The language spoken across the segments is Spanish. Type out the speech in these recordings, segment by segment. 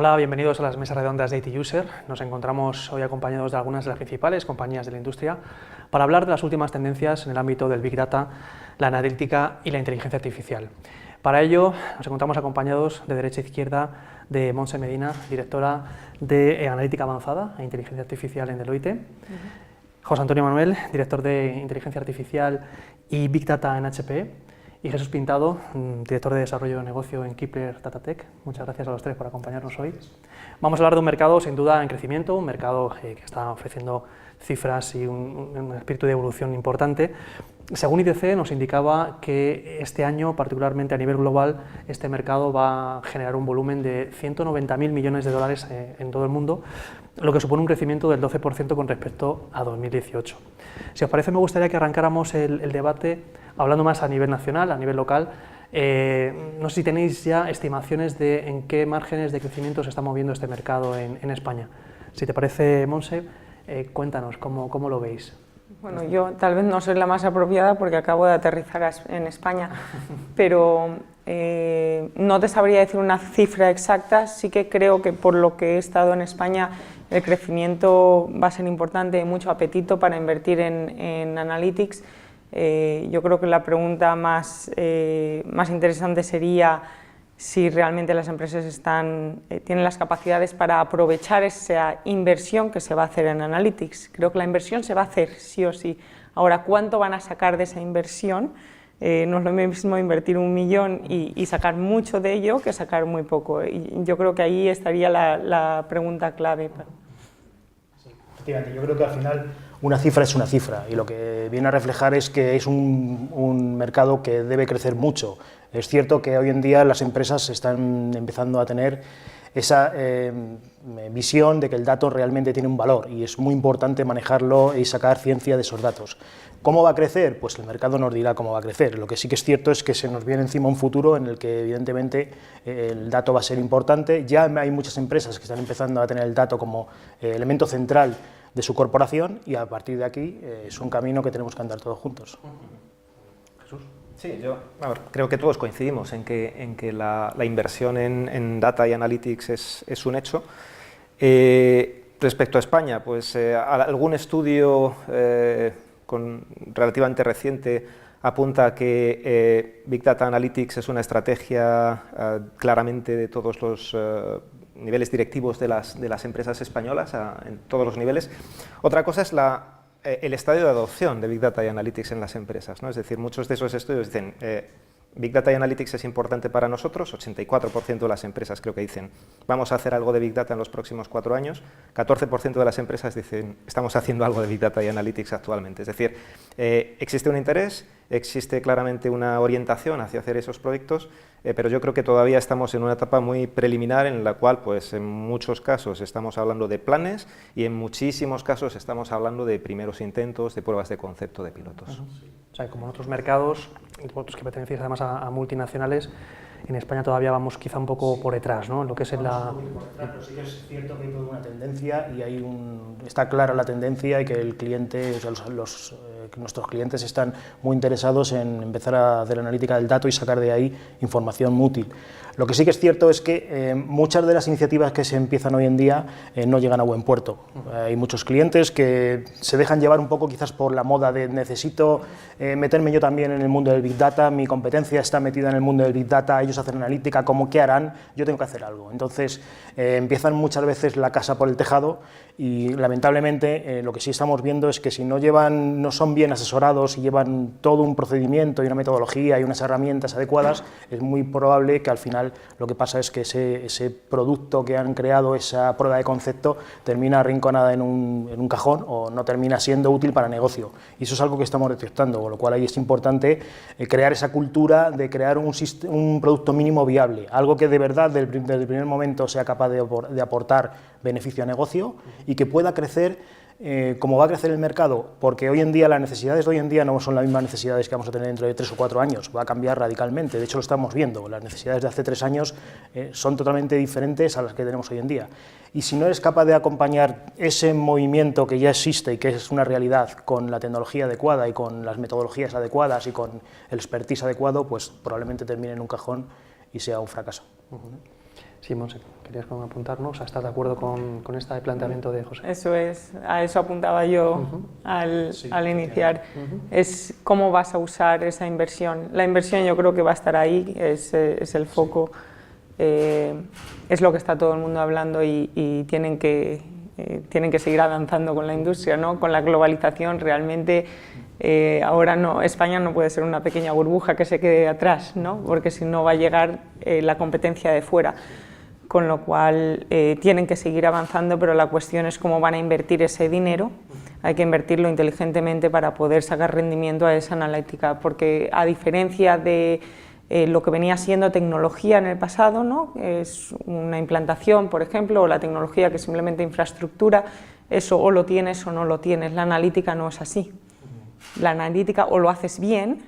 Hola, bienvenidos a las mesas redondas de IT User. Nos encontramos hoy acompañados de algunas de las principales compañías de la industria para hablar de las últimas tendencias en el ámbito del Big Data, la analítica y la inteligencia artificial. Para ello nos encontramos acompañados de derecha a izquierda de Montse Medina, directora de Analítica Avanzada e Inteligencia Artificial en Deloitte, José Antonio Manuel, director de Inteligencia Artificial y Big Data en HP, y Jesús Pintado, director de Desarrollo de Negocio en Kepler Data Tech. Muchas gracias a los tres por acompañarnos hoy. Vamos a hablar de un mercado sin duda en crecimiento, un mercado que está ofreciendo cifras y un espíritu de evolución importante. Según IDC nos indicaba que este año, particularmente a nivel global, este mercado va a generar un volumen de 190.000 millones de dólares en todo el mundo, lo que supone un crecimiento del 12% con respecto a 2018. Si os parece, me gustaría que arrancáramos el debate hablando más a nivel nacional, a nivel local. No sé si tenéis ya estimaciones de en qué márgenes de crecimiento se está moviendo este mercado en España. Si te parece, Montse, cuéntanos cómo lo veis. Bueno, yo tal vez no soy la más apropiada porque acabo de aterrizar en España, pero no te sabría decir una cifra exacta. Sí que creo que por lo que he estado en España el crecimiento va a ser importante, hay mucho apetito para invertir en Analytics. Yo creo que la pregunta más interesante sería si realmente las empresas tienen las capacidades para aprovechar esa inversión que se va a hacer en Analytics. Creo que la inversión se va a hacer sí o sí. Ahora, ¿cuánto van a sacar de esa inversión? No es lo mismo invertir 1 millón y sacar mucho de ello que sacar muy poco. Y yo creo que ahí estaría la pregunta clave. Sí, efectivamente, yo creo que al final una cifra es una cifra y lo que viene a reflejar es que es un mercado que debe crecer mucho. Es cierto que hoy en día las empresas están empezando a tener esa visión de que el dato realmente tiene un valor y es muy importante manejarlo y sacar ciencia de esos datos. ¿Cómo va a crecer? Pues el mercado nos dirá cómo va a crecer. Lo que sí que es cierto es que se nos viene encima un futuro en el que evidentemente el dato va a ser importante. Ya hay muchas empresas que están empezando a tener el dato como elemento central de su corporación y a partir de aquí es un camino que tenemos que andar todos juntos. Jesús. Sí, creo que todos coincidimos en que la inversión en data y analytics es un hecho. Respecto a España, pues algún estudio relativamente reciente apunta a que Big Data Analytics es una estrategia claramente de todos los niveles directivos de las empresas españolas, en todos los niveles. Otra cosa es el estadio de adopción de Big Data y Analytics en las empresas, ¿no? Es decir, muchos de esos estudios dicen Big Data y Analytics es importante para nosotros, 84% de las empresas creo que dicen vamos a hacer algo de Big Data en los próximos 4 años, 14% de las empresas dicen estamos haciendo algo de Big Data y Analytics actualmente. Es decir, existe un interés, existe claramente una orientación hacia hacer esos proyectos, pero yo creo que todavía estamos en una etapa muy preliminar en la cual pues en muchos casos estamos hablando de planes y en muchísimos casos estamos hablando de primeros intentos, de pruebas de concepto, de pilotos. O sea, como en otros mercados, vosotros que pertenecéis además a multinacionales, en España todavía vamos quizá un poco por detrás, ¿no? En lo que es Pero sí que es cierto que hay toda una tendencia y está clara la tendencia y que el cliente, o sea, nuestros clientes están muy interesados en empezar a hacer analítica del dato y sacar de ahí información útil. Lo que sí que es cierto es que muchas de las iniciativas que se empiezan hoy en día no llegan a buen puerto. Hay muchos clientes que se dejan llevar un poco quizás por la moda de necesito meterme yo también en el mundo del Big Data, mi competencia está metida en el mundo del Big Data, ellos hacen analítica, ¿cómo qué harán? Yo tengo que hacer algo. Entonces empiezan muchas veces la casa por el tejado y lamentablemente lo que sí estamos viendo es que si no son bien asesorados y llevan todo un procedimiento y una metodología y unas herramientas adecuadas, es muy probable que al final lo que pasa es que ese producto que han creado, esa prueba de concepto, termina arrinconada en un cajón o no termina siendo útil para negocio. Y eso es algo que estamos detectando, con lo cual ahí es importante crear esa cultura de crear un producto mínimo viable, algo que de verdad desde el primer momento sea capaz de aportar beneficio a negocio y que pueda crecer como va a crecer el mercado, porque hoy en día las necesidades de hoy en día no son las mismas necesidades que vamos a tener dentro de 3 o 4 años, va a cambiar radicalmente, de hecho lo estamos viendo, las necesidades de hace 3 años son totalmente diferentes a las que tenemos hoy en día. Y si no eres capaz de acompañar ese movimiento que ya existe y que es una realidad con la tecnología adecuada y con las metodologías adecuadas y con el expertise adecuado, pues probablemente termine en un cajón y sea un fracaso. Sí, Monse, querías apuntarnos, ¿estás de acuerdo con este planteamiento de José? Eso es, a eso apuntaba yo al iniciar. Es cómo vas a usar esa inversión. La inversión yo creo que va a estar ahí, es el foco, es lo que está todo el mundo hablando y tienen que seguir avanzando con la industria, ¿no? Con la globalización realmente. Ahora no, España no puede ser una pequeña burbuja que se quede atrás, ¿no? Porque si no va a llegar la competencia de fuera, con lo cual tienen que seguir avanzando, pero la cuestión es cómo van a invertir ese dinero. Hay que invertirlo inteligentemente para poder sacar rendimiento a esa analítica, porque a diferencia de lo que venía siendo tecnología en el pasado, ¿no? Es una implantación, por ejemplo, o la tecnología que es simplemente infraestructura, eso o lo tienes o no lo tienes. La analítica no es así. La analítica o lo haces bien,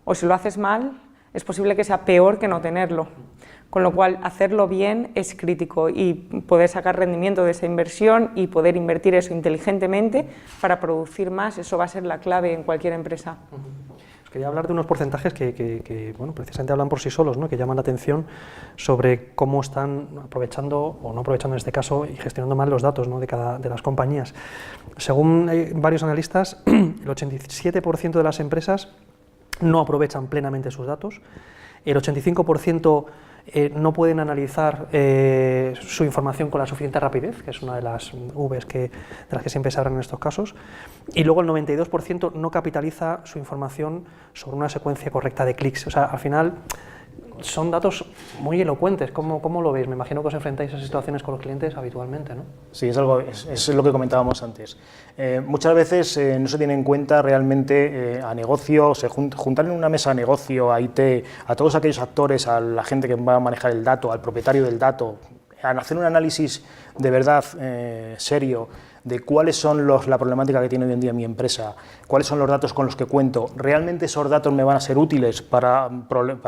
o si lo haces mal, es posible que sea peor que no tenerlo. Con lo cual, hacerlo bien es crítico y poder sacar rendimiento de esa inversión y poder invertir eso inteligentemente para producir más, eso va a ser la clave en cualquier empresa. Os quería hablar de unos porcentajes que bueno, precisamente hablan por sí solos, ¿no? Que llaman la atención sobre cómo están aprovechando o no aprovechando en este caso y gestionando mal los datos, ¿no? de las compañías. Según varios analistas, el 87% de las empresas no aprovechan plenamente sus datos, el 85% no pueden analizar su información con la suficiente rapidez, que es una de las Vs de las que siempre se hablan en estos casos, y luego el 92% no capitaliza su información sobre una secuencia correcta de clics. O sea, al final son datos muy elocuentes. ¿Cómo lo veis? Me imagino que os enfrentáis a esas situaciones con los clientes habitualmente, ¿no? Sí, es lo que comentábamos antes. Muchas veces no se tiene en cuenta realmente a negocio, juntar en una mesa a negocio, a IT, a todos aquellos actores, a la gente que va a manejar el dato, al propietario del dato, a hacer un análisis de verdad serio de cuáles son la problemática que tiene hoy en día mi empresa, cuáles son los datos con los que cuento, realmente esos datos me van a ser útiles para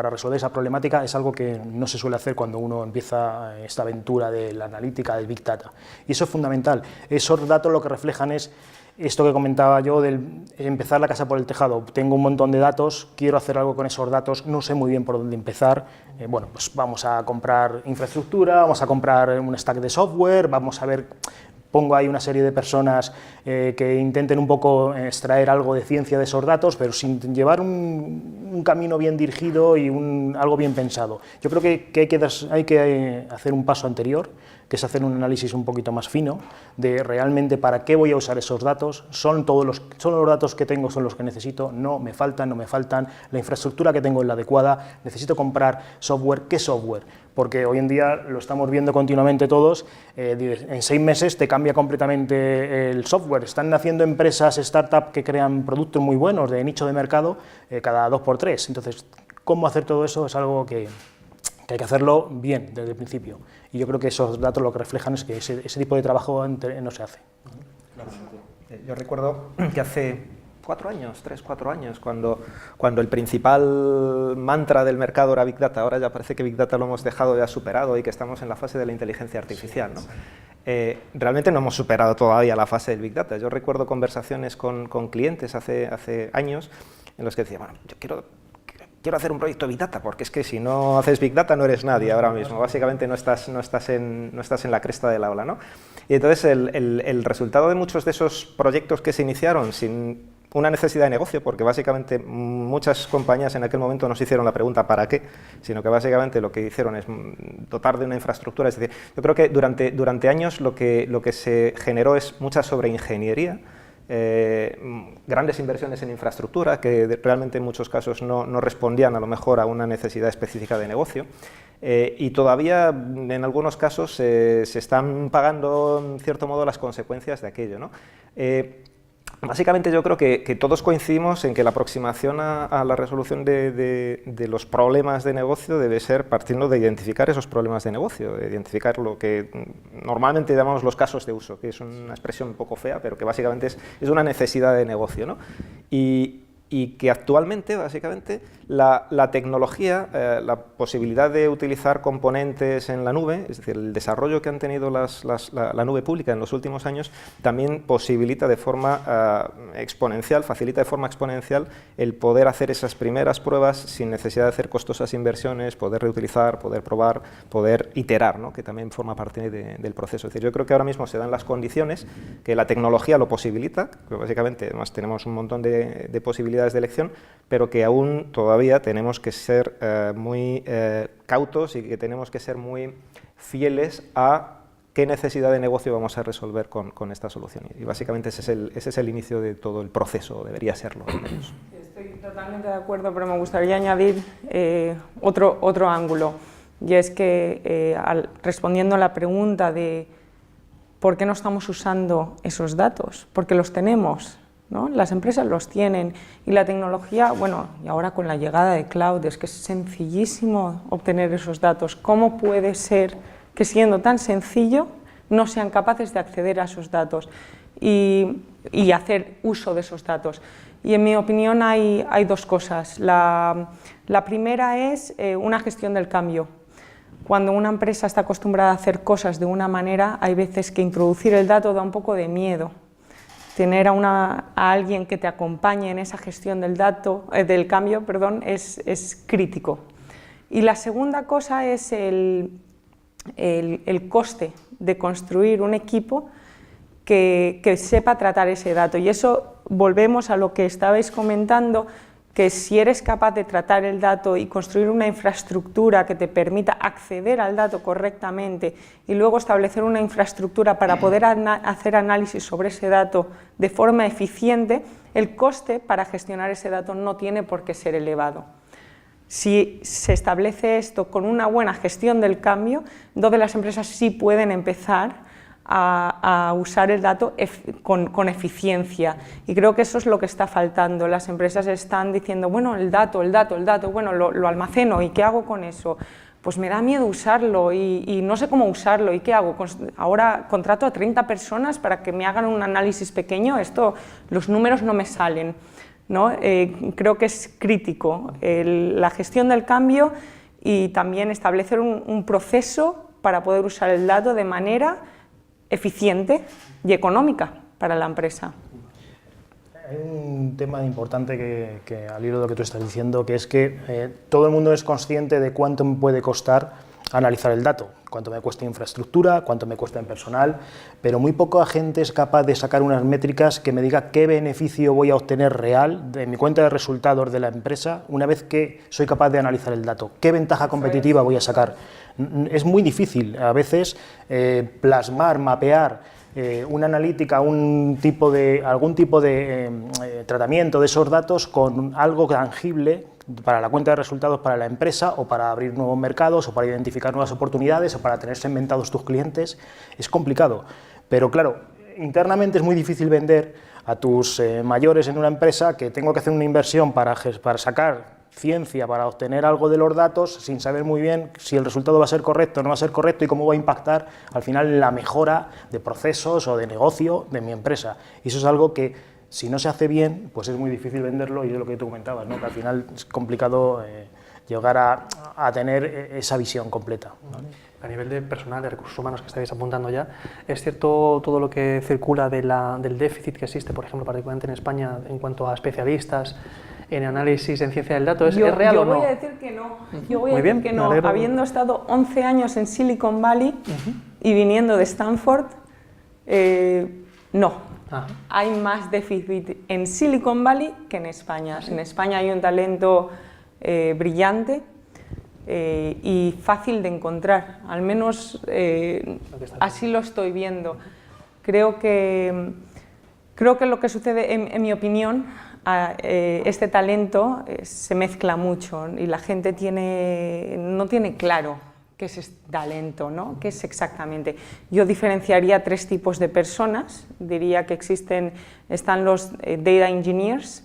resolver esa problemática, es algo que no se suele hacer cuando uno empieza esta aventura de la analítica, del Big Data. Y eso es fundamental. Esos datos lo que reflejan es esto que comentaba yo, del empezar la casa por el tejado. Tengo un montón de datos, quiero hacer algo con esos datos, no sé muy bien por dónde empezar. Bueno, pues vamos a comprar infraestructura, vamos a comprar un stack de software, vamos a ver... Pongo ahí una serie de personas que intenten un poco extraer algo de ciencia de esos datos, pero sin llevar un camino bien dirigido y algo bien pensado. Yo creo que hay que hacer un paso anterior, que es hacer un análisis un poquito más fino de realmente para qué voy a usar esos datos, son los datos que tengo, son los que necesito, no me faltan, la infraestructura que tengo es la adecuada, necesito comprar software, ¿qué software? Porque hoy en día lo estamos viendo continuamente todos, en 6 meses te cambia completamente el software, están naciendo empresas, startups que crean productos muy buenos de nicho de mercado cada 2x3, entonces, ¿cómo hacer todo eso? Es algo que hay que hacerlo bien desde el principio, y yo creo que esos datos lo que reflejan es que ese tipo de trabajo no se hace. Yo recuerdo que hace 3-4 años, cuando el principal mantra del mercado era Big Data, ahora ya parece que Big Data lo hemos dejado ya superado y que estamos en la fase de la inteligencia artificial, ¿no? Realmente no hemos superado todavía la fase del Big Data. Yo recuerdo conversaciones con clientes hace años en los que decían, bueno, yo quiero hacer un proyecto de Big Data, porque es que si no haces Big Data no eres nadie ahora mismo, básicamente no estás en la cresta de la ola, ¿no? Y entonces el resultado de muchos de esos proyectos que se iniciaron sin una necesidad de negocio, porque básicamente muchas compañías en aquel momento no se hicieron la pregunta ¿para qué?, sino que básicamente lo que hicieron es dotar de una infraestructura. Es decir, yo creo que durante años lo que se generó es mucha sobreingeniería, grandes inversiones en infraestructura que realmente en muchos casos no respondían a lo mejor a una necesidad específica de negocio, y todavía en algunos casos se están pagando en cierto modo las consecuencias de aquello, ¿no? Básicamente yo creo que todos coincidimos en que la aproximación a la resolución de los problemas de negocio debe ser partiendo de identificar esos problemas de negocio, de identificar lo que normalmente llamamos los casos de uso, que es una expresión un poco fea, pero que básicamente es una necesidad de negocio, ¿no? Y y que actualmente, básicamente, la tecnología, la posibilidad de utilizar componentes en la nube, es decir, el desarrollo que han tenido la nube pública en los últimos años, también posibilita de forma exponencial, facilita de forma exponencial el poder hacer esas primeras pruebas sin necesidad de hacer costosas inversiones, poder reutilizar, poder probar, poder iterar, ¿no?, que también forma parte del proceso. Es decir, yo creo que ahora mismo se dan las condiciones, que la tecnología lo posibilita, que básicamente además tenemos un montón de posibilidades de elección, pero que aún todavía tenemos que ser muy cautos y que tenemos que ser muy fieles a qué necesidad de negocio vamos a resolver con esta solución. Y básicamente ese es el inicio de todo el proceso, debería serlo al menos. Estoy totalmente de acuerdo, pero me gustaría añadir otro ángulo, y es que respondiendo a la pregunta de ¿por qué no estamos usando esos datos? Porque los tenemos, ¿no? Las empresas los tienen y la tecnología, bueno, y ahora con la llegada de cloud es que es sencillísimo obtener esos datos. ¿Cómo puede ser que siendo tan sencillo no sean capaces de acceder a esos datos y hacer uso de esos datos? Y en mi opinión hay dos cosas. La primera es una gestión del cambio. Cuando una empresa está acostumbrada a hacer cosas de una manera, hay veces que introducir el dato da un poco de miedo. Tener a alguien que te acompañe en esa gestión del cambio, es crítico. Y la segunda cosa es el coste de construir un equipo que sepa tratar ese dato. Y eso volvemos a lo que estabais comentando, que si eres capaz de tratar el dato y construir una infraestructura que te permita acceder al dato correctamente y luego establecer una infraestructura para poder hacer análisis sobre ese dato de forma eficiente, el coste para gestionar ese dato no tiene por qué ser elevado. Si se establece esto con una buena gestión del cambio, entonces las empresas sí pueden empezar a usar el dato con eficiencia, y creo que eso es lo que está faltando. Las empresas están diciendo, bueno, el dato, bueno, lo almaceno, ¿y qué hago con eso? Pues me da miedo usarlo y no sé cómo usarlo, ¿y qué hago? Ahora contrato a 30 personas para que me hagan un análisis pequeño, los números no me salen, ¿no? Creo que es crítico la gestión del cambio y también establecer un proceso para poder usar el dato de manera eficiente y económica para la empresa. Hay un tema importante que al hilo de lo que tú estás diciendo, que es que todo el mundo es consciente de cuánto me puede costar analizar el dato, cuánto me cuesta infraestructura, cuánto me cuesta en personal, pero muy poca gente es capaz de sacar unas métricas que me diga qué beneficio voy a obtener real de mi cuenta de resultados de la empresa una vez que soy capaz de analizar el dato, qué ventaja competitiva voy a sacar. Es muy difícil a veces plasmar, mapear una analítica, algún tipo de tratamiento de esos datos con algo tangible para la cuenta de resultados para la empresa, o para abrir nuevos mercados, o para identificar nuevas oportunidades, o para tener segmentados tus clientes. Es complicado, pero claro, internamente es muy difícil vender a tus mayores en una empresa que tengo que hacer una inversión para sacar ciencia, para obtener algo de los datos, sin saber muy bien si el resultado va a ser correcto o no va a ser correcto y cómo va a impactar al final en la mejora de procesos o de negocio de mi empresa. Y eso es algo que, si no se hace bien, pues es muy difícil venderlo, y es lo que tú comentabas, ¿no? Que al final es complicado llegar a tener esa visión completa, ¿vale? A nivel de personal, de recursos humanos que estáis apuntando ya, ¿es cierto todo lo que circula del déficit que existe, por ejemplo, particularmente en España, en cuanto a especialistas en análisis en ciencia del dato? ¿Es real o no? Yo voy a decir que no. Yo voy a decir que no. Habiendo estado 11 años en Silicon Valley y viniendo de Stanford, no. Hay más déficit en Silicon Valley que en España. En España hay un talento brillante y fácil de encontrar, al menos así lo estoy viendo. Creo que lo que sucede, en mi opinión, este talento se mezcla mucho y la gente no tiene claro qué es este talento, ¿no? ¿Qué es exactamente? Yo diferenciaría 3 tipos de personas. Diría que están los data engineers,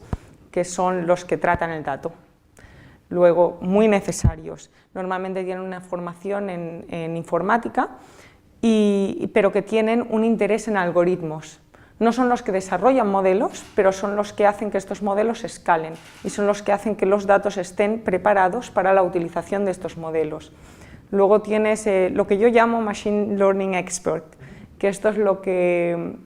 que son los que tratan el dato. Luego, muy necesarios. Normalmente tienen una formación en informática, pero que tienen un interés en algoritmos. No son los que desarrollan modelos, pero son los que hacen que estos modelos escalen y son los que hacen que los datos estén preparados para la utilización de estos modelos. Luego tienes lo que yo llamo Machine Learning Expert, que esto es lo que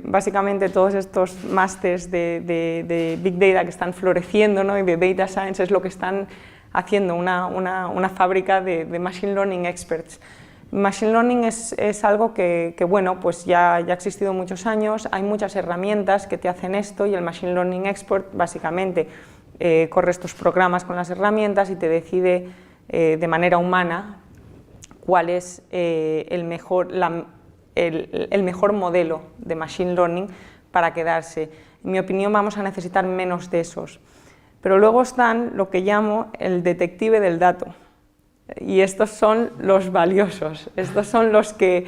básicamente todos estos másters de Big Data que están floreciendo, ¿no? Y de Data Science es lo que están haciendo, una fábrica de Machine Learning Experts. Machine Learning es algo que bueno, pues ya ha existido muchos años, hay muchas herramientas que te hacen esto y el Machine Learning Expert básicamente corre estos programas con las herramientas y te decide de manera humana cuál es el mejor modelo de Machine Learning para quedarse. En mi opinión vamos a necesitar menos de esos. Pero luego están lo que llamo el detective del dato. Y estos son los valiosos, estos son los que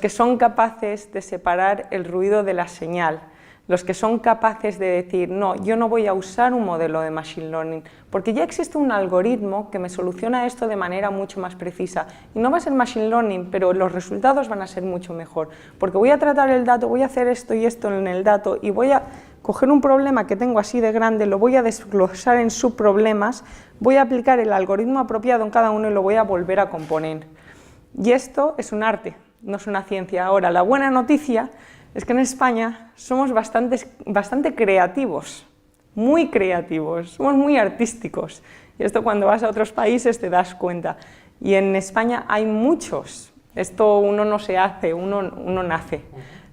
son capaces de separar el ruido de la señal, los que son capaces de decir, no, yo no voy a usar un modelo de Machine Learning, porque ya existe un algoritmo que me soluciona esto de manera mucho más precisa. Y no va a ser Machine Learning, pero los resultados van a ser mucho mejor, porque voy a tratar el dato, voy a hacer esto y esto en el dato, y voy a coger un problema que tengo así de grande, lo voy a desglosar en subproblemas, voy a aplicar el algoritmo apropiado en cada uno y lo voy a volver a componer. Y esto es un arte, no es una ciencia. Ahora, la buena noticia es que en España somos bastante creativos, muy creativos, somos muy artísticos. Y esto cuando vas a otros países te das cuenta. Y en España hay muchos, esto uno no se hace, uno nace.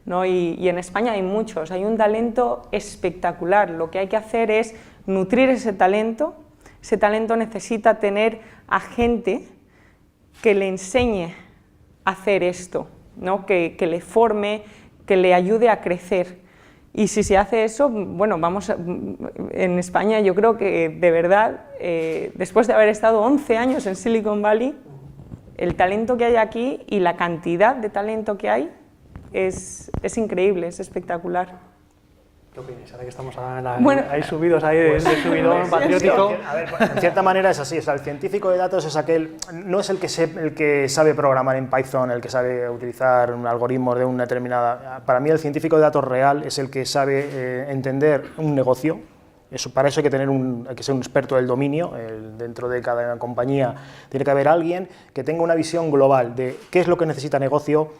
¿No? Y en España hay muchos, hay un talento espectacular. Lo que hay que hacer es nutrir ese talento necesita tener a gente que le enseñe a hacer esto, ¿no? que le forme, que le ayude a crecer. Y si se hace eso, bueno, en España yo creo que de verdad, después de haber estado 11 años en Silicon Valley, el talento que hay aquí y la cantidad de talento que hay es increíble, es espectacular. ¿Qué opinas? Ahora que estamos ahí subidos ahí de subidón patriótico. A ver, en cierta manera es así, o sea, el científico de datos es aquel, no es el que sabe programar en Python, el que sabe utilizar un algoritmo de una determinada. Para mí el científico de datos real es el que sabe entender un negocio. Para eso hay que ser un experto del dominio. Dentro de cada compañía tiene que haber alguien que tenga una visión global de qué es lo que necesita negocio,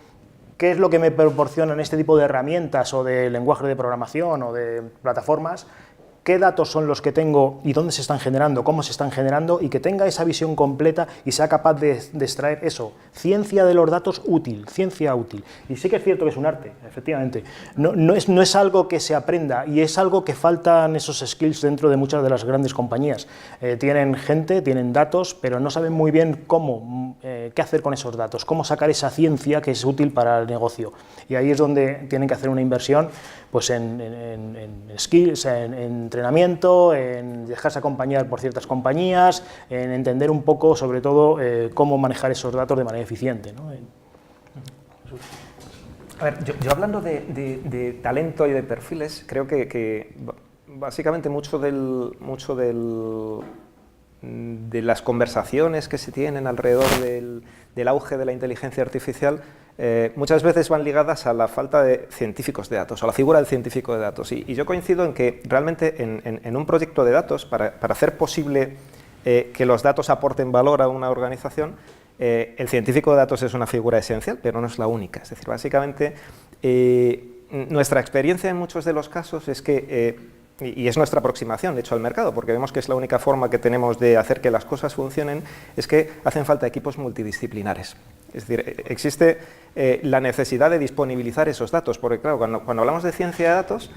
qué es lo que me proporcionan este tipo de herramientas o de lenguaje de programación o de plataformas, qué datos son los que tengo y dónde se están generando, cómo se están generando, y que tenga esa visión completa y sea capaz de extraer eso, ciencia de los datos útil, ciencia útil. Y sí que es cierto que es un arte, efectivamente. No es algo que se aprenda y es algo que faltan esos skills dentro de muchas de las grandes compañías. Tienen gente, tienen datos, pero no saben muy bien qué hacer con esos datos, cómo sacar esa ciencia que es útil para el negocio. Y ahí es donde tienen que hacer una inversión pues en skills, en entrenamiento, en dejarse acompañar por ciertas compañías, en entender un poco, sobre todo, cómo manejar esos datos de manera eficiente, ¿no? A ver, yo hablando de talento y de perfiles, creo que básicamente mucho de las conversaciones que se tienen alrededor del auge de la inteligencia artificial muchas veces van ligadas a la falta de científicos de datos, a la figura del científico de datos. Y yo coincido en que realmente en un proyecto de datos, para hacer posible que los datos aporten valor a una organización, el científico de datos es una figura esencial, pero no es la única. Es decir, básicamente nuestra experiencia en muchos de los casos es que y es nuestra aproximación, de hecho, al mercado, porque vemos que es la única forma que tenemos de hacer que las cosas funcionen, es que hacen falta equipos multidisciplinares. Es decir, existe la necesidad de disponibilizar esos datos, porque claro, cuando hablamos de ciencia de datos,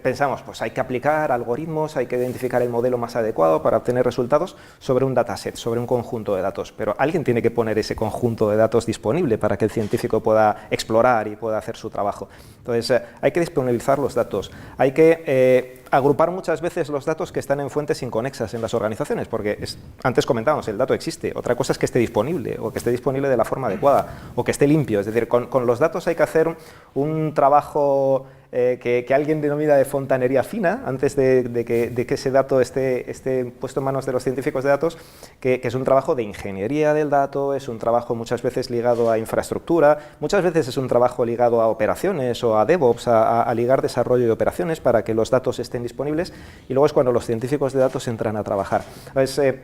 pensamos, pues hay que aplicar algoritmos, hay que identificar el modelo más adecuado para obtener resultados sobre un dataset, sobre un conjunto de datos, pero alguien tiene que poner ese conjunto de datos disponible para que el científico pueda explorar y pueda hacer su trabajo. Entonces, hay que disponibilizar los datos, hay que agrupar muchas veces los datos que están en fuentes inconexas en las organizaciones, porque antes comentábamos, el dato existe, otra cosa es que esté disponible, o que esté disponible de la forma adecuada, o que esté limpio. Es decir, con los datos hay que hacer un trabajo que alguien denomina de fontanería fina, antes de que ese dato esté puesto en manos de los científicos de datos, que es un trabajo de ingeniería del dato, es un trabajo muchas veces ligado a infraestructura, muchas veces es un trabajo ligado a operaciones o a DevOps, a ligar desarrollo de operaciones para que los datos estén disponibles, y luego es cuando los científicos de datos entran a trabajar. Entonces,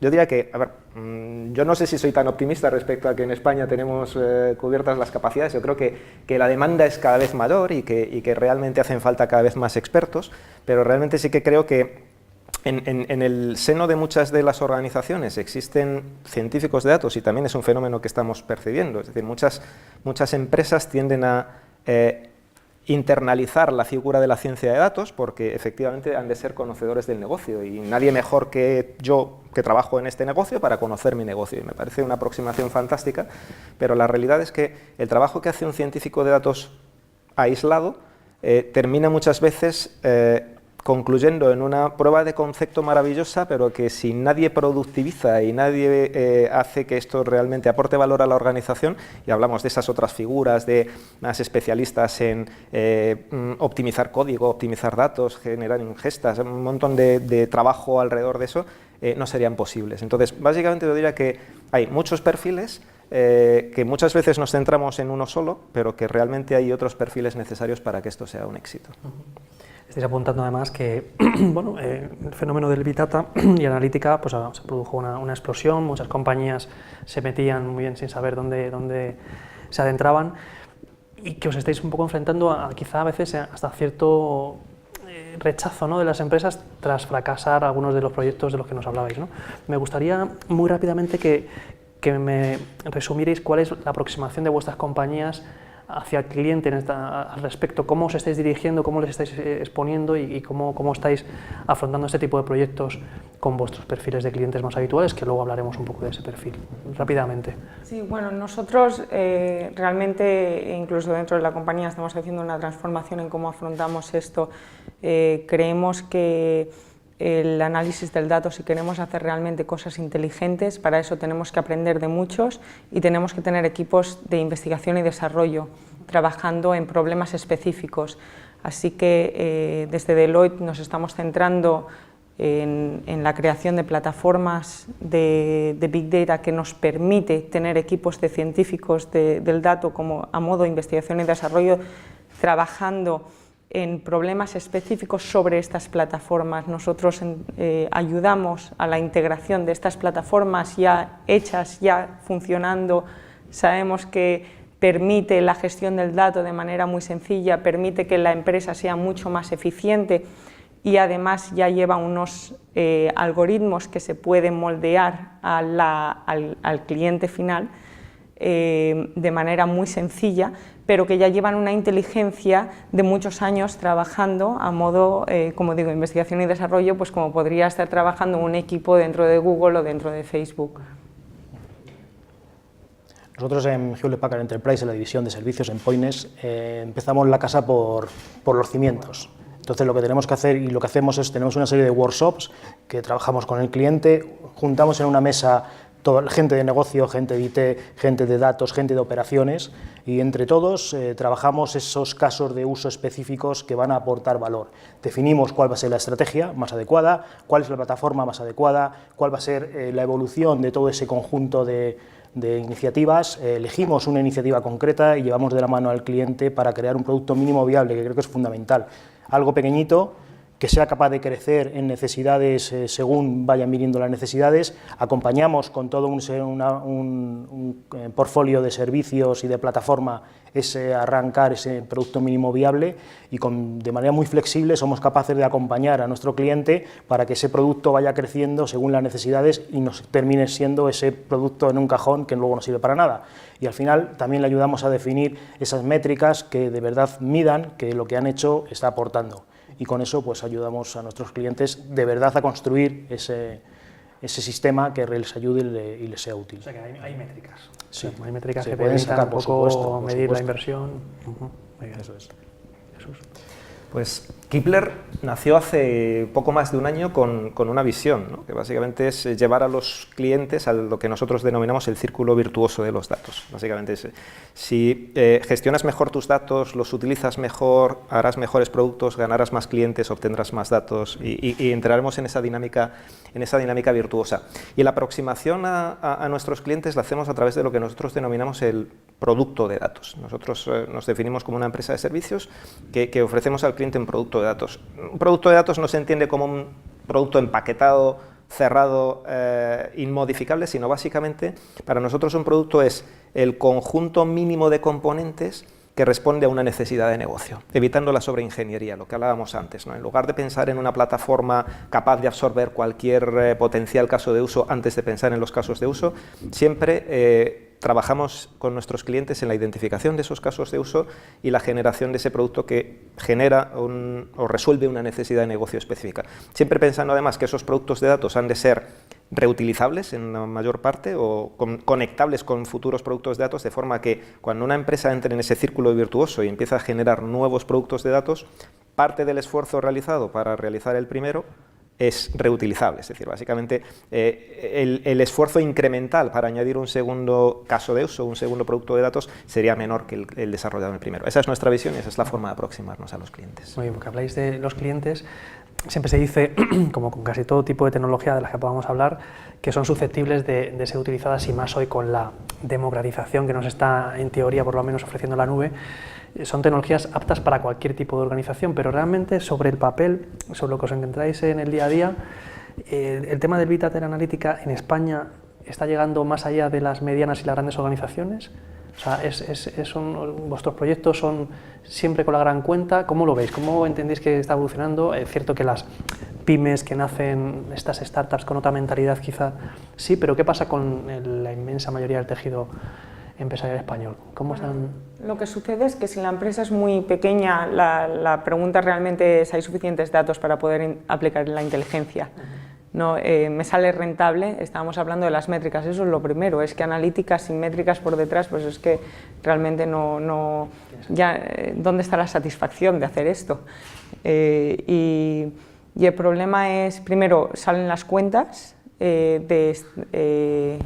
yo diría que, a ver, yo no sé si soy tan optimista respecto a que en España tenemos cubiertas las capacidades. Yo creo que la demanda es cada vez mayor y que realmente hacen falta cada vez más expertos, pero realmente sí que creo que en el seno de muchas de las organizaciones existen científicos de datos, y también es un fenómeno que estamos percibiendo. Es decir, muchas empresas tienden a internalizar la figura de la ciencia de datos porque efectivamente han de ser conocedores del negocio, y nadie mejor que yo, que trabajo en este negocio, para conocer mi negocio, y me parece una aproximación fantástica, pero la realidad es que el trabajo que hace un científico de datos aislado termina muchas veces concluyendo en una prueba de concepto maravillosa, pero que si nadie productiviza y nadie hace que esto realmente aporte valor a la organización, y hablamos de esas otras figuras de más especialistas en optimizar código, optimizar datos, generar ingestas, un montón de trabajo alrededor de eso, no serían posibles. Entonces, básicamente yo diría que hay muchos perfiles, que muchas veces nos centramos en uno solo, pero que realmente hay otros perfiles necesarios para que esto sea un éxito. Estáis apuntando además que bueno, el fenómeno del Big Data y analítica, pues se produjo una explosión, muchas compañías se metían muy bien sin saber dónde se adentraban, y que os estáis un poco enfrentando a quizá a veces hasta cierto rechazo, ¿no?, de las empresas tras fracasar algunos de los proyectos de los que nos hablabais, ¿no? Me gustaría muy rápidamente que me resumierais cuál es la aproximación de vuestras compañías hacia el cliente al respecto, cómo os estáis dirigiendo, cómo les estáis exponiendo y cómo estáis afrontando este tipo de proyectos con vuestros perfiles de clientes más habituales, que luego hablaremos un poco de ese perfil, rápidamente. Sí, bueno, nosotros realmente, incluso dentro de la compañía, estamos haciendo una transformación en cómo afrontamos esto. Creemos que el análisis del dato, si queremos hacer realmente cosas inteligentes, para eso tenemos que aprender de muchos y tenemos que tener equipos de investigación y desarrollo trabajando en problemas específicos. Así que desde Deloitte nos estamos centrando en la creación de plataformas de Big Data que nos permite tener equipos de científicos del dato como a modo de investigación y desarrollo trabajando en problemas específicos sobre estas plataformas. Nosotros ayudamos a la integración de estas plataformas ya hechas, ya funcionando. Sabemos que permite la gestión del dato de manera muy sencilla, permite que la empresa sea mucho más eficiente y además ya lleva unos algoritmos que se pueden moldear al cliente final de manera muy sencilla, pero que ya llevan una inteligencia de muchos años trabajando a modo, como digo, investigación y desarrollo, pues como podría estar trabajando un equipo dentro de Google o dentro de Facebook. Nosotros en Hewlett Packard Enterprise, en la división de servicios en Poines, empezamos la casa por los cimientos. Entonces lo que tenemos que hacer y lo que hacemos es, tenemos una serie de workshops que trabajamos con el cliente, juntamos en una mesa gente de negocio, gente de IT, gente de datos, gente de operaciones, y entre todos trabajamos esos casos de uso específicos que van a aportar valor. Definimos cuál va a ser la estrategia más adecuada, cuál es la plataforma más adecuada, cuál va a ser la evolución de todo ese conjunto de iniciativas, elegimos una iniciativa concreta y llevamos de la mano al cliente para crear un producto mínimo viable, que creo que es fundamental. Algo pequeñito, que sea capaz de crecer en necesidades según vayan viniendo las necesidades. Acompañamos con todo un portfolio de servicios y de plataforma arrancar ese producto mínimo viable, y de manera muy flexible somos capaces de acompañar a nuestro cliente para que ese producto vaya creciendo según las necesidades y nos termine siendo ese producto en un cajón que luego no sirve para nada. Y al final también le ayudamos a definir esas métricas que de verdad midan que lo que han hecho está aportando. Y con eso pues ayudamos a nuestros clientes de verdad a construir ese sistema que les ayude y les sea útil. O sea que hay métricas. Sí, hay métricas se que pueden permitan sacar, un por poco supuesto, medir la inversión. Muy bien. Eso es. Jesús. Pues Kipler nació hace poco más de un año con una visión, ¿no? Que básicamente es llevar a los clientes a lo que nosotros denominamos el círculo virtuoso de los datos. Básicamente es, si gestionas mejor tus datos, los utilizas mejor, harás mejores productos, ganarás más clientes, obtendrás más datos y entraremos en esa dinámica virtuosa. Y la aproximación a nuestros clientes la hacemos a través de lo que nosotros denominamos el producto de datos. Nosotros nos definimos como una empresa de servicios que ofrecemos al cliente un producto de datos. Un producto de datos no se entiende como un producto empaquetado, cerrado, inmodificable, sino básicamente para nosotros un producto es el conjunto mínimo de componentes que responde a una necesidad de negocio, evitando la sobreingeniería, lo que hablábamos antes, ¿no? En lugar de pensar en una plataforma capaz de absorber cualquier potencial caso de uso antes de pensar en los casos de uso, siempre trabajamos con nuestros clientes en la identificación de esos casos de uso y la generación de ese producto que genera o resuelve una necesidad de negocio específica. Siempre pensando además que esos productos de datos han de ser reutilizables en la mayor parte o conectables con futuros productos de datos, de forma que cuando una empresa entre en ese círculo virtuoso y empieza a generar nuevos productos de datos, parte del esfuerzo realizado para realizar el primero es reutilizable, es decir, básicamente el esfuerzo incremental para añadir un segundo caso de uso, un segundo producto de datos, sería menor que el desarrollado en el primero. Esa es nuestra visión y esa es la forma de aproximarnos a los clientes. Muy bien, porque habláis de los clientes, siempre se dice, como con casi todo tipo de tecnología de las que podamos hablar, que son susceptibles de ser utilizadas y más hoy con la democratización que nos está, en teoría, por lo menos ofreciendo la nube. Son tecnologías aptas para cualquier tipo de organización, pero realmente sobre el papel, sobre lo que os encontráis en el día a día, el tema del Big Data y la analítica en España está llegando más allá de las medianas y las grandes organizaciones. O sea, vuestros proyectos son siempre con la gran cuenta. ¿Cómo lo veis? ¿Cómo entendéis que está evolucionando? Es cierto que las pymes que nacen, estas startups con otra mentalidad quizá sí, pero ¿qué pasa con la inmensa mayoría del tejido empresarial español? ¿Cómo están? Lo que sucede es que si la empresa es muy pequeña, la pregunta realmente es: ¿hay suficientes datos para poder aplicar la inteligencia? No, me sale rentable. Estábamos hablando de las métricas, eso es lo primero, es que analíticas sin métricas por detrás, pues es que realmente ¿dónde está la satisfacción de hacer esto? Y el problema es, primero, salen las cuentas de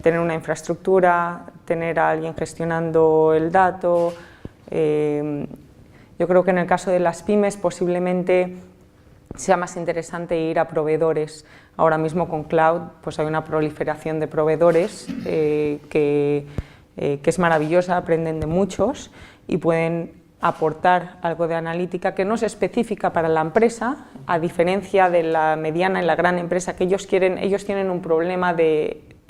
tener una infraestructura, tener a alguien gestionando el dato. Yo creo que en el caso de las pymes posiblemente sea más interesante ir a proveedores. Ahora mismo con cloud pues hay una proliferación de proveedores que es maravillosa, aprenden de muchos y pueden aportar algo de analítica que no es específica para la empresa, a diferencia de la mediana y la gran empresa, que ellos tienen un problema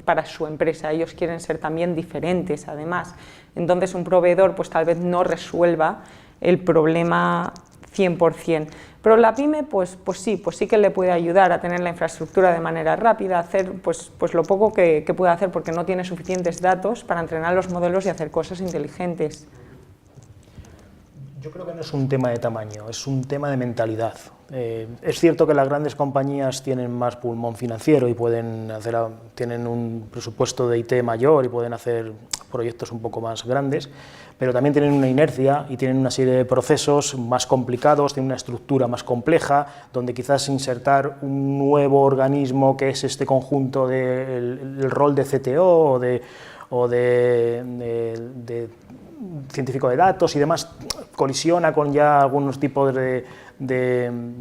para su empresa, ellos quieren ser también diferentes además. Entonces un proveedor pues tal vez no resuelva el problema 100%. Pero la pyme pues sí que le puede ayudar a tener la infraestructura de manera rápida, a hacer pues lo poco que puede hacer porque no tiene suficientes datos para entrenar los modelos y hacer cosas inteligentes. Yo creo que no es un tema de tamaño, es un tema de mentalidad. Es cierto que las grandes compañías tienen más pulmón financiero y tienen un presupuesto de IT mayor y pueden hacer proyectos un poco más grandes, pero también tienen una inercia y tienen una serie de procesos más complicados, tienen una estructura más compleja, donde quizás insertar un nuevo organismo que es este conjunto del rol de CTO o de científico de datos y demás, colisiona con ya algunos tipos de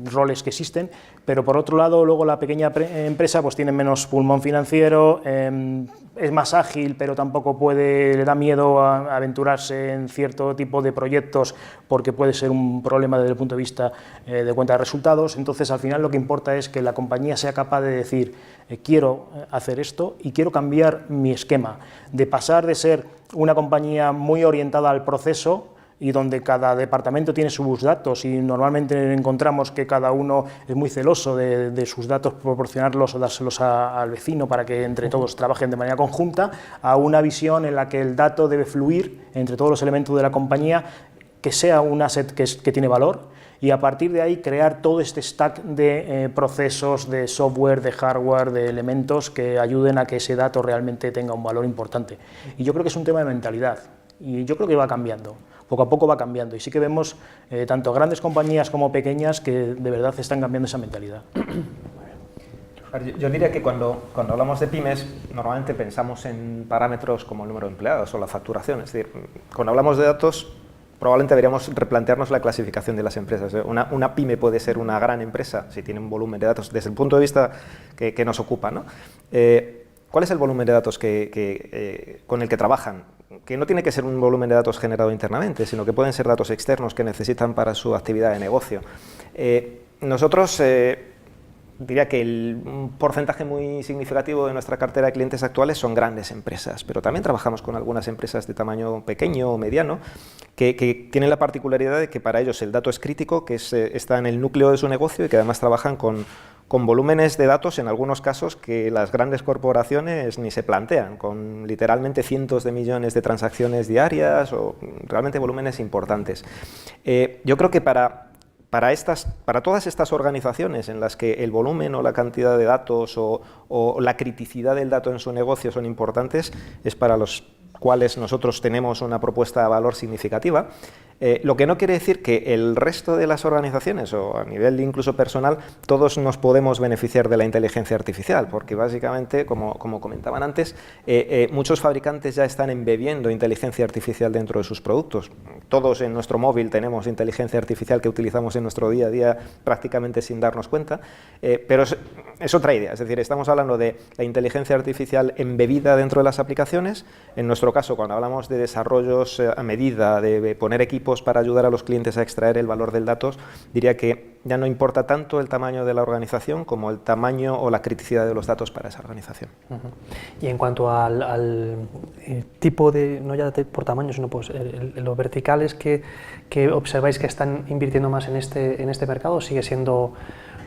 roles que existen, pero por otro lado luego la pequeña empresa pues tiene menos pulmón financiero, es más ágil, pero tampoco le da miedo a aventurarse en cierto tipo de proyectos porque puede ser un problema desde el punto de vista de cuenta de resultados. Entonces al final lo que importa es que la compañía sea capaz de decir quiero hacer esto y quiero cambiar mi esquema, de pasar de ser una compañía muy orientada al proceso y donde cada departamento tiene sus datos y normalmente encontramos que cada uno es muy celoso de sus datos, proporcionarlos o dárselos al vecino para que entre todos trabajen de manera conjunta, a una visión en la que el dato debe fluir entre todos los elementos de la compañía, que sea un asset que tiene valor, y a partir de ahí crear todo este stack de procesos, de software, de hardware, de elementos que ayuden a que ese dato realmente tenga un valor importante. Y yo creo que es un tema de mentalidad y yo creo que va cambiando. poco a poco va cambiando y sí que vemos tanto grandes compañías como pequeñas que de verdad están cambiando esa mentalidad. Yo diría que cuando hablamos de pymes, normalmente pensamos en parámetros como el número de empleados o la facturación. Es decir, cuando hablamos de datos, probablemente deberíamos replantearnos la clasificación de las empresas. Una pyme puede ser una gran empresa si tiene un volumen de datos desde el punto de vista que nos ocupa, ¿no? ¿Cuál es el volumen de datos con el que trabajan? Que no tiene que ser un volumen de datos generado internamente, sino que pueden ser datos externos que necesitan para su actividad de negocio. Nosotros diría que un porcentaje muy significativo de nuestra cartera de clientes actuales son grandes empresas, pero también trabajamos con algunas empresas de tamaño pequeño o mediano que tienen la particularidad de que para ellos el dato es crítico, que está en el núcleo de su negocio y que además trabajan con volúmenes de datos, en algunos casos, que las grandes corporaciones ni se plantean, con literalmente cientos de millones de transacciones diarias o realmente volúmenes importantes. Yo creo que para todas estas organizaciones en las que el volumen o la cantidad de datos o la criticidad del dato en su negocio son importantes, es para los cuales nosotros tenemos una propuesta de valor significativa, lo que no quiere decir que el resto de las organizaciones, o a nivel incluso personal, todos nos podemos beneficiar de la inteligencia artificial, porque básicamente, como comentaban antes, muchos fabricantes ya están embebiendo inteligencia artificial dentro de sus productos. Todos en nuestro móvil tenemos inteligencia artificial que utilizamos en nuestro día a día prácticamente sin darnos cuenta, pero es otra idea, es decir, estamos hablando de la inteligencia artificial embebida dentro de las aplicaciones. En nuestro caso, cuando hablamos de desarrollos a medida, de poner equipos para ayudar a los clientes a extraer el valor del dato, diría que ya no importa tanto el tamaño de la organización como el tamaño o la criticidad de los datos para esa organización. Y en cuanto al tipo de, no ya por tamaño, sino pues los verticales que observáis que están invirtiendo más en este mercado, ¿sigue siendo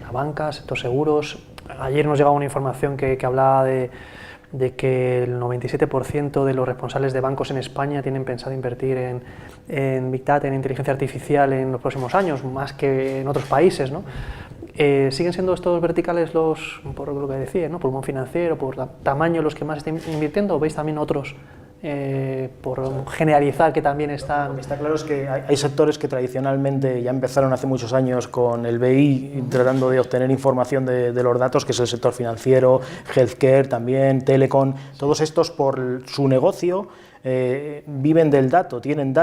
la banca, sector seguros? Ayer nos llegaba una información que hablaba de que el 97% de los responsables de bancos en España tienen pensado invertir en Big Data, en inteligencia artificial en los próximos años, más que en otros países, ¿no? ¿Siguen siendo estos verticales por lo que decía, ¿no? Pulmón financiero, por tamaño, los que más están invirtiendo, o veis también otros, por generalizar, que también están...? Lo que está claro es que hay sectores que tradicionalmente ya empezaron hace muchos años con el BI tratando de obtener información de los datos, que es el sector financiero, healthcare también, telecom, todos estos por su negocio viven del dato, tienen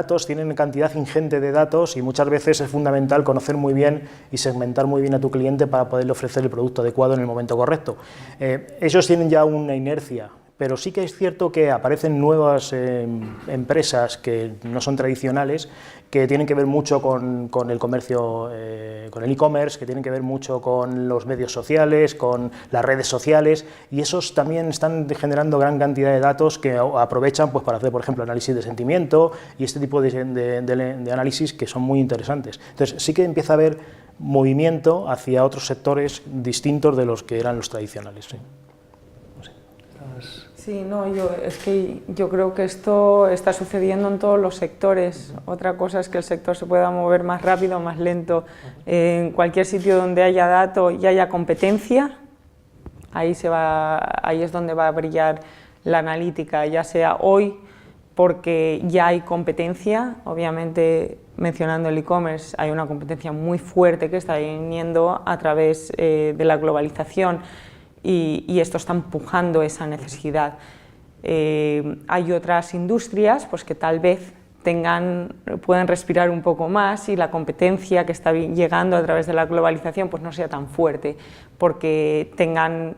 cantidad ingente de datos y muchas veces es fundamental conocer muy bien y segmentar muy bien a tu cliente para poderle ofrecer el producto adecuado en el momento correcto. Ellos tienen ya una inercia, pero sí que es cierto que aparecen nuevas empresas que no son tradicionales, que tienen que ver mucho con el comercio, con el e-commerce, que tienen que ver mucho con los medios sociales, con las redes sociales, y esos también están generando gran cantidad de datos que aprovechan pues, para hacer, por ejemplo, análisis de sentimiento y este tipo de análisis que son muy interesantes. Entonces sí que empieza a haber movimiento hacia otros sectores distintos de los que eran los tradicionales. Sí. Sí, no, yo creo que esto está sucediendo en todos los sectores. Otra cosa es que el sector se pueda mover más rápido o más lento. En cualquier sitio donde haya datos y haya competencia, ahí es donde va a brillar la analítica, ya sea hoy porque ya hay competencia, obviamente mencionando el e-commerce, hay una competencia muy fuerte que está viniendo a través de la globalización. Y esto está empujando esa necesidad. Hay otras industrias pues, que tal vez puedan respirar un poco más y la competencia que está llegando a través de la globalización pues, no sea tan fuerte, porque tengan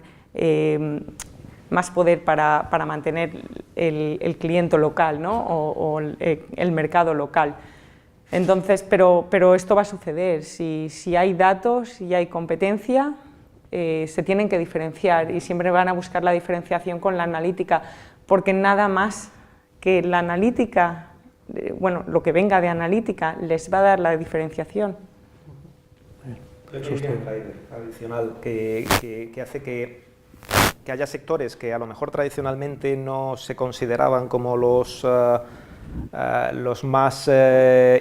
más poder para mantener el cliente local, ¿no? o el mercado local. Entonces, pero esto va a suceder. Si hay datos y hay competencia, se tienen que diferenciar y siempre van a buscar la diferenciación con la analítica, porque nada más que la analítica, lo que venga de analítica, les va a dar la diferenciación. Yo creo que hay un driver adicional que hace que haya sectores que a lo mejor tradicionalmente no se consideraban como los más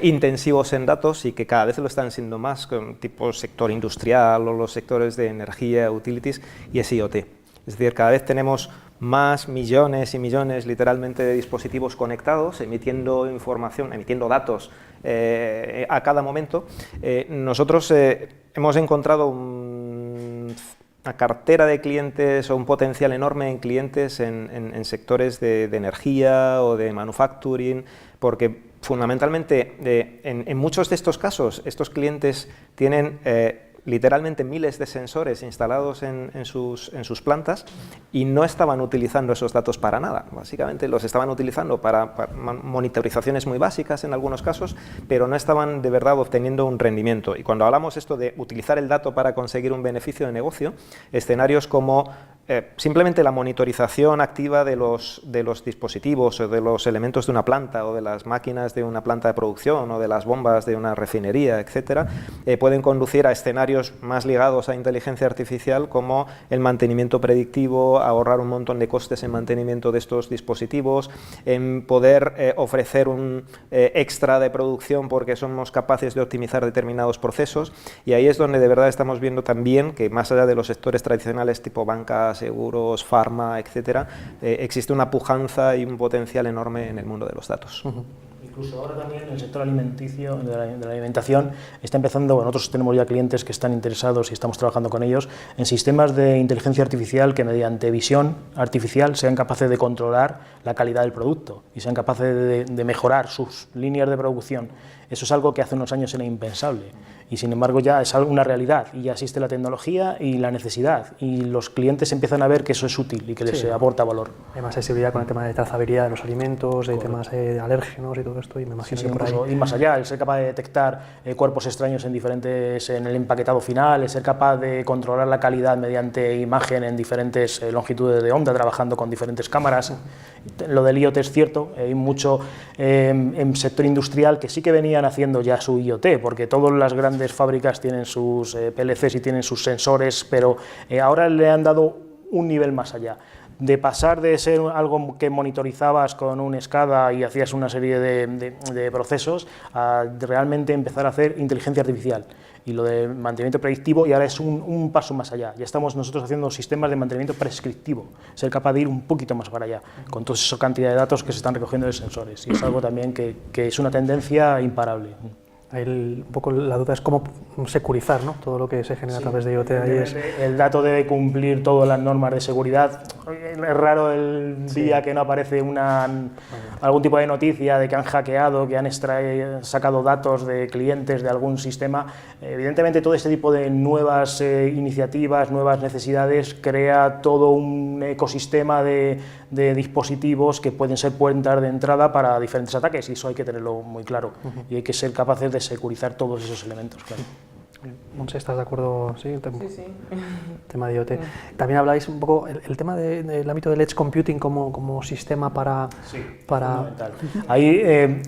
intensivos en datos y que cada vez lo están siendo más, tipo sector industrial o los sectores de energía, utilities, y es IoT. Es decir, cada vez tenemos más millones y millones literalmente de dispositivos conectados, emitiendo información, emitiendo datos a cada momento, nosotros hemos encontrado una cartera de clientes o un potencial enorme en clientes en sectores de energía o de manufacturing, porque fundamentalmente en muchos de estos casos estos clientes tienen literalmente miles de sensores instalados en sus plantas y no estaban utilizando esos datos para nada. Básicamente los estaban utilizando para monitorizaciones muy básicas en algunos casos, pero no estaban de verdad obteniendo un rendimiento. Y cuando hablamos esto de utilizar el dato para conseguir un beneficio de negocio, escenarios como simplemente la monitorización activa de los dispositivos o de los elementos de una planta o de las máquinas de una planta de producción o de las bombas de una refinería, etcétera, pueden conducir a escenarios más ligados a inteligencia artificial, como el mantenimiento predictivo, ahorrar un montón de costes en mantenimiento de estos dispositivos, en poder ofrecer un extra de producción porque somos capaces de optimizar determinados procesos, y ahí es donde de verdad estamos viendo también que más allá de los sectores tradicionales tipo bancas, seguros, farma, etcétera, existe una pujanza y un potencial enorme en el mundo de los datos. Incluso ahora también el sector alimenticio, de la alimentación, está empezando, bueno, nosotros tenemos ya clientes que están interesados y estamos trabajando con ellos en sistemas de inteligencia artificial que mediante visión artificial sean capaces de controlar la calidad del producto y sean capaces de mejorar sus líneas de producción. Eso es algo que hace unos años era impensable y sin embargo ya es una realidad y ya existe la tecnología y la necesidad y los clientes empiezan a ver que eso es útil y que les aporta valor. Hay más sensibilidad con el tema de trazabilidad de los alimentos, de temas de alérgenos y todo esto, y me imagino que por ahí... Ir más allá, el ser capaz de detectar cuerpos extraños en el empaquetado final, el ser capaz de controlar la calidad mediante imagen en diferentes longitudes de onda, trabajando con diferentes cámaras. Lo del IoT es cierto, hay mucho en sector industrial que sí que venían haciendo ya su IoT, porque todas las grandes fábricas tienen sus PLCs y tienen sus sensores, pero ahora le han dado un nivel más allá. De pasar de ser algo que monitorizabas con un SCADA y hacías una serie de procesos, a realmente empezar a hacer inteligencia artificial y lo de mantenimiento predictivo, y ahora es un paso más allá. Ya estamos nosotros haciendo sistemas de mantenimiento prescriptivo, ser capaz de ir un poquito más para allá, con toda esa cantidad de datos que se están recogiendo de sensores, y es algo también que es una tendencia imparable. Ahí un poco la duda es cómo securizar, ¿no?, todo lo que se genera a través de IoT. Ahí es... El dato debe cumplir todas las normas de seguridad. Es raro el día que no aparece algún tipo de noticia de que han hackeado, que han sacado datos de clientes de algún sistema. Evidentemente todo este tipo de nuevas iniciativas, nuevas necesidades, crea todo un ecosistema de dispositivos que pueden ser puertas de entrada para diferentes ataques, y eso hay que tenerlo muy claro. Y hay que ser capaces de securizar todos esos elementos, claro. Monse, ¿estás de acuerdo? Sí, sí. Tema de IoT. También habláis un poco el tema del ámbito del edge computing como sistema para... Fundamental. Ahí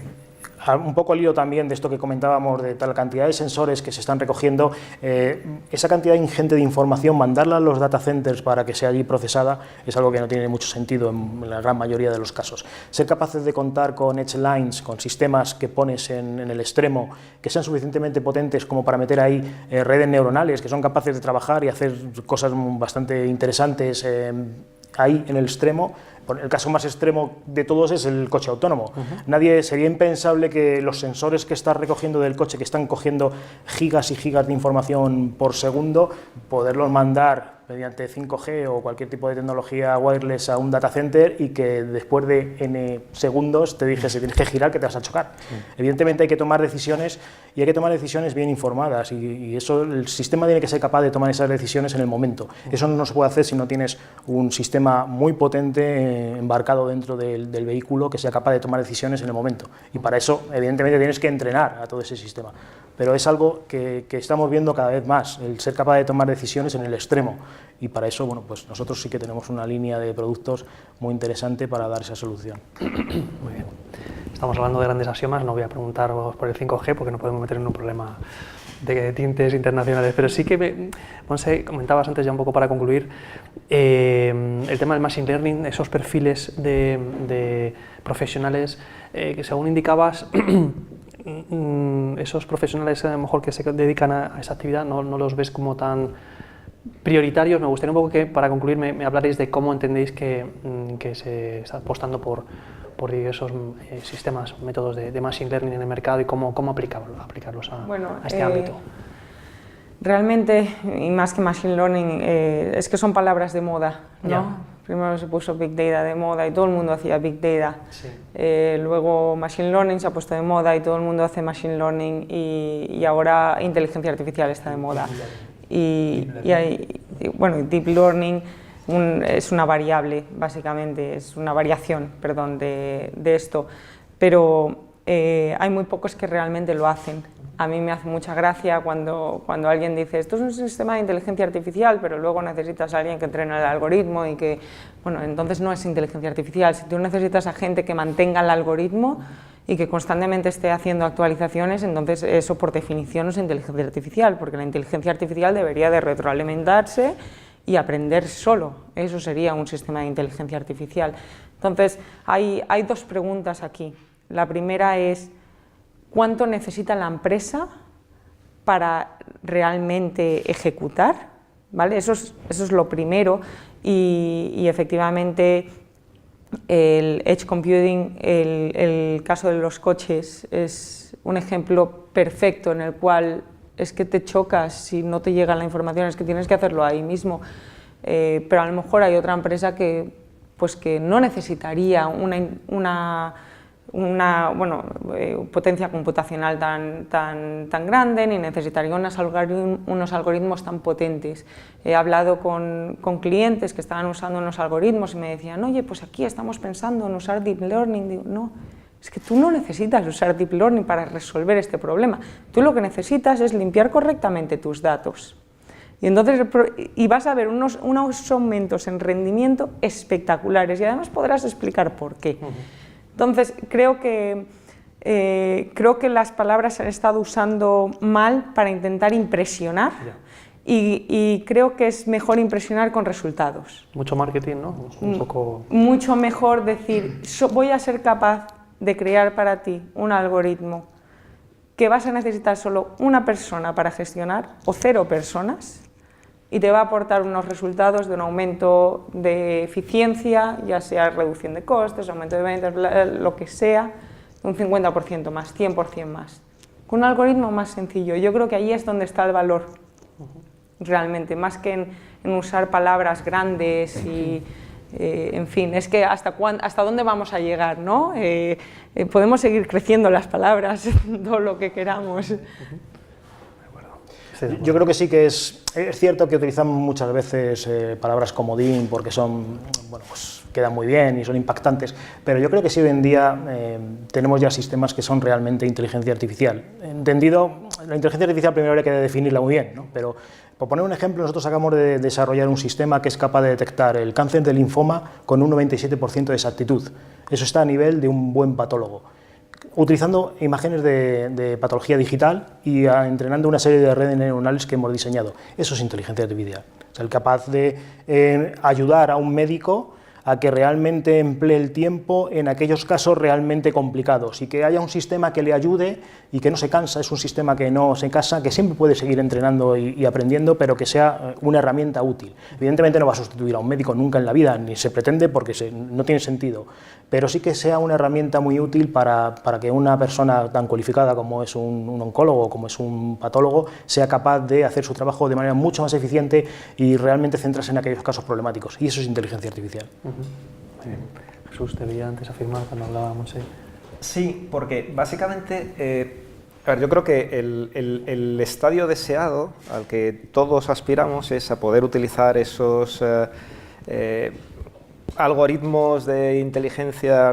un poco al hilo también de esto que comentábamos, de tal cantidad de sensores que se están recogiendo, esa cantidad ingente de información, mandarla a los data centers para que sea allí procesada, es algo que no tiene mucho sentido en la gran mayoría de los casos. Ser capaces de contar con edge lines, con sistemas que pones en el extremo, que sean suficientemente potentes como para meter ahí redes neuronales, que son capaces de trabajar y hacer cosas bastante interesantes ahí en el extremo. El caso más extremo de todos es el coche autónomo. Sería impensable que los sensores que estás recogiendo del coche, que están cogiendo gigas y gigas de información por segundo, poderlos mandar mediante 5G o cualquier tipo de tecnología wireless a un data center y que después de N segundos te dijese tienes que girar que te vas a chocar. Evidentemente hay que tomar decisiones, y hay que tomar decisiones bien informadas, y eso, el sistema tiene que ser capaz de tomar esas decisiones en el momento. Eso no se puede hacer si no tienes un sistema muy potente embarcado dentro del vehículo que sea capaz de tomar decisiones en el momento, y para eso evidentemente tienes que entrenar a todo ese sistema. Pero es algo que estamos viendo cada vez más, el ser capaz de tomar decisiones en el extremo, y para eso, bueno, pues nosotros sí que tenemos una línea de productos muy interesante para dar esa solución. Muy bien. Estamos hablando de grandes axiomas, no voy a preguntaros por el 5G porque no podemos meter en un problema de tintes internacionales, pero sí que, Monse, comentabas antes ya un poco para concluir, el tema del machine learning, esos perfiles de profesionales que según indicabas, esos profesionales a lo mejor que se dedican a esa actividad no los ves como tan prioritarios. Me gustaría un poco que, para concluir, me hablaréis de cómo entendéis que se está apostando por diversos sistemas, métodos de Machine Learning en el mercado y cómo aplicarlos a este ámbito. Realmente, y más que Machine Learning, es que son palabras de moda, ¿no? Yeah. Primero se puso Big Data de moda y todo el mundo hacía Big Data. Sí. Luego Machine Learning se ha puesto de moda y todo el mundo hace Machine Learning y ahora Inteligencia Artificial está de moda. Bueno, Deep Learning es una variable, básicamente, es una variación, perdón, de esto, pero hay muy pocos que realmente lo hacen. A mí me hace mucha gracia cuando alguien dice esto es un sistema de inteligencia artificial, pero luego necesitas a alguien que entrene el algoritmo y que, bueno, entonces no es inteligencia artificial. Si tú necesitas a gente que mantenga el algoritmo y que constantemente esté haciendo actualizaciones, entonces eso por definición no es inteligencia artificial, porque la inteligencia artificial debería de retroalimentarse y aprender solo. Eso sería un sistema de inteligencia artificial. Entonces hay dos preguntas aquí. La primera es ¿cuánto necesita la empresa para realmente ejecutar? ¿Vale? Eso es lo primero y efectivamente el Edge Computing, el caso de los coches es un ejemplo perfecto en el cual es que te chocas si no te llega la información, es que tienes que hacerlo ahí mismo, pero a lo mejor hay otra empresa que no necesitaría una potencia computacional tan grande, ni necesitaría unos algoritmos tan potentes. He hablado con clientes que estaban usando unos algoritmos y me decían, oye, pues aquí estamos pensando en usar Deep Learning. Digo, no, es que tú no necesitas usar Deep Learning para resolver este problema. Tú lo que necesitas es limpiar correctamente tus datos. Y entonces vas a ver unos aumentos en rendimiento espectaculares y además podrás explicar por qué. Entonces, creo que las palabras se han estado usando mal para intentar impresionar y creo que es mejor impresionar con resultados. Mucho marketing, ¿no? Un poco... Mucho mejor decir, voy a ser capaz de crear para ti un algoritmo que vas a necesitar solo una persona para gestionar o 0 personas y te va a aportar unos resultados de un aumento de eficiencia, ya sea reducción de costes, aumento de ventas, lo que sea, un 50% más, 100% más. Con un algoritmo más sencillo, yo creo que ahí es donde está el valor, realmente, más que en usar palabras grandes y... en fin, es que hasta dónde vamos a llegar, ¿no? Podemos seguir creciendo las palabras, todo lo que queramos. Yo creo que sí que es cierto que utilizamos muchas veces palabras comodín porque son, bueno, pues quedan muy bien y son impactantes, pero yo creo que sí hoy en día tenemos ya sistemas que son realmente inteligencia artificial. Entendido, la inteligencia artificial primero habría que definirla muy bien, ¿no? Pero por poner un ejemplo, nosotros acabamos de desarrollar un sistema que es capaz de detectar el cáncer de linfoma con un 97% de exactitud. Eso está a nivel de un buen patólogo, utilizando imágenes de patología digital y entrenando una serie de redes neuronales que hemos diseñado. Eso es inteligencia artificial. O sea, el capaz de ayudar a un médico a que realmente emplee el tiempo en aquellos casos realmente complicados y que haya un sistema que le ayude y que no se cansa, es un sistema que no se cansa, que siempre puede seguir entrenando y aprendiendo, pero que sea una herramienta útil. Evidentemente no va a sustituir a un médico nunca en la vida, ni se pretende porque no tiene sentido, pero sí que sea una herramienta muy útil para que una persona tan cualificada como es un oncólogo, como es un patólogo, sea capaz de hacer su trabajo de manera mucho más eficiente y realmente centrarse en aquellos casos problemáticos, y eso es inteligencia artificial. Jesús, te veía antes afirmar cuando hablábamos. Sí, porque básicamente, a ver, yo creo que el estadio deseado al que todos aspiramos es a poder utilizar esos algoritmos de inteligencia,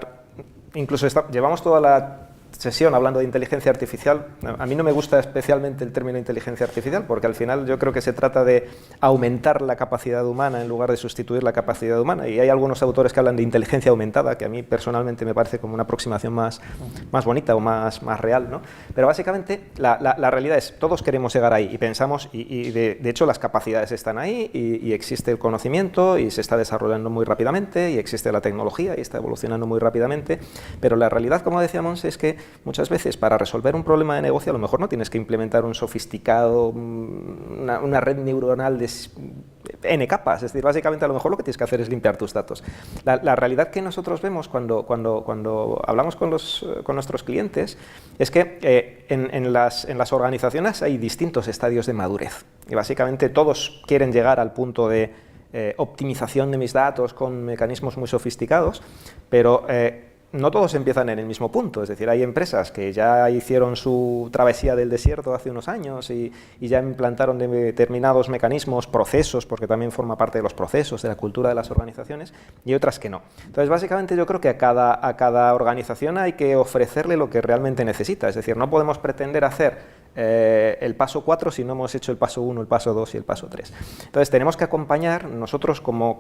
incluso llevamos toda la sesión hablando de inteligencia artificial. A mí no me gusta especialmente el término inteligencia artificial porque al final yo creo que se trata de aumentar la capacidad humana en lugar de sustituir la capacidad humana, y hay algunos autores que hablan de inteligencia aumentada, que a mí personalmente me parece como una aproximación más bonita o más real, ¿no? Pero básicamente la realidad es, todos queremos llegar ahí y pensamos, y de hecho las capacidades están ahí y existe el conocimiento y se está desarrollando muy rápidamente y existe la tecnología y está evolucionando muy rápidamente, pero la realidad, como decíamos, es que muchas veces para resolver un problema de negocio a lo mejor no tienes que implementar un sofisticado, una red neuronal de N capas, es decir, básicamente a lo mejor lo que tienes que hacer es limpiar tus datos. La realidad que nosotros vemos cuando hablamos con nuestros clientes es que en las organizaciones hay distintos estadios de madurez y básicamente todos quieren llegar al punto de optimización de mis datos con mecanismos muy sofisticados, pero no todos empiezan en el mismo punto, es decir, hay empresas que ya hicieron su travesía del desierto hace unos años y ya implantaron determinados mecanismos, procesos, porque también forma parte de los procesos, de la cultura de las organizaciones, y otras que no. Entonces, básicamente yo creo que a cada organización hay que ofrecerle lo que realmente necesita, es decir, no podemos pretender hacer el paso 4 si no hemos hecho el paso 1, el paso 2 y el paso 3. Entonces, tenemos que acompañar, nosotros como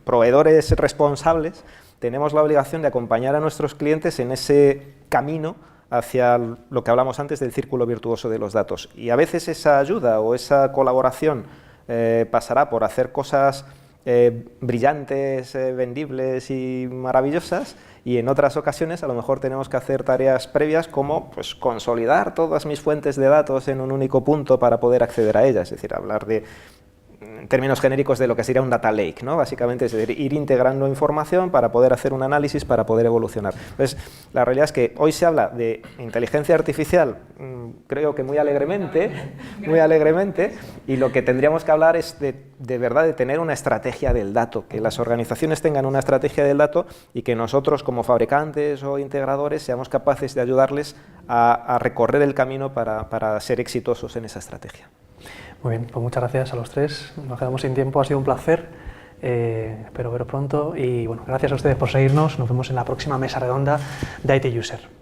proveedores responsables, tenemos la obligación de acompañar a nuestros clientes en ese camino hacia lo que hablamos antes del círculo virtuoso de los datos. Y a veces esa ayuda o esa colaboración pasará por hacer cosas brillantes, vendibles y maravillosas, y en otras ocasiones a lo mejor tenemos que hacer tareas previas como pues, consolidar todas mis fuentes de datos en un único punto para poder acceder a ellas, es decir, hablar de en términos genéricos de lo que sería un data lake, ¿no? Básicamente es decir, ir integrando información para poder hacer un análisis, para poder evolucionar. Entonces, la realidad es que hoy se habla de inteligencia artificial, creo que muy alegremente, y lo que tendríamos que hablar es de verdad de tener una estrategia del dato, que las organizaciones tengan una estrategia del dato y que nosotros como fabricantes o integradores seamos capaces de ayudarles a recorrer el camino para ser exitosos en esa estrategia. Muy bien, pues muchas gracias a los tres, nos quedamos sin tiempo, ha sido un placer, espero veros pronto y bueno, gracias a ustedes por seguirnos, nos vemos en la próxima mesa redonda de IT User.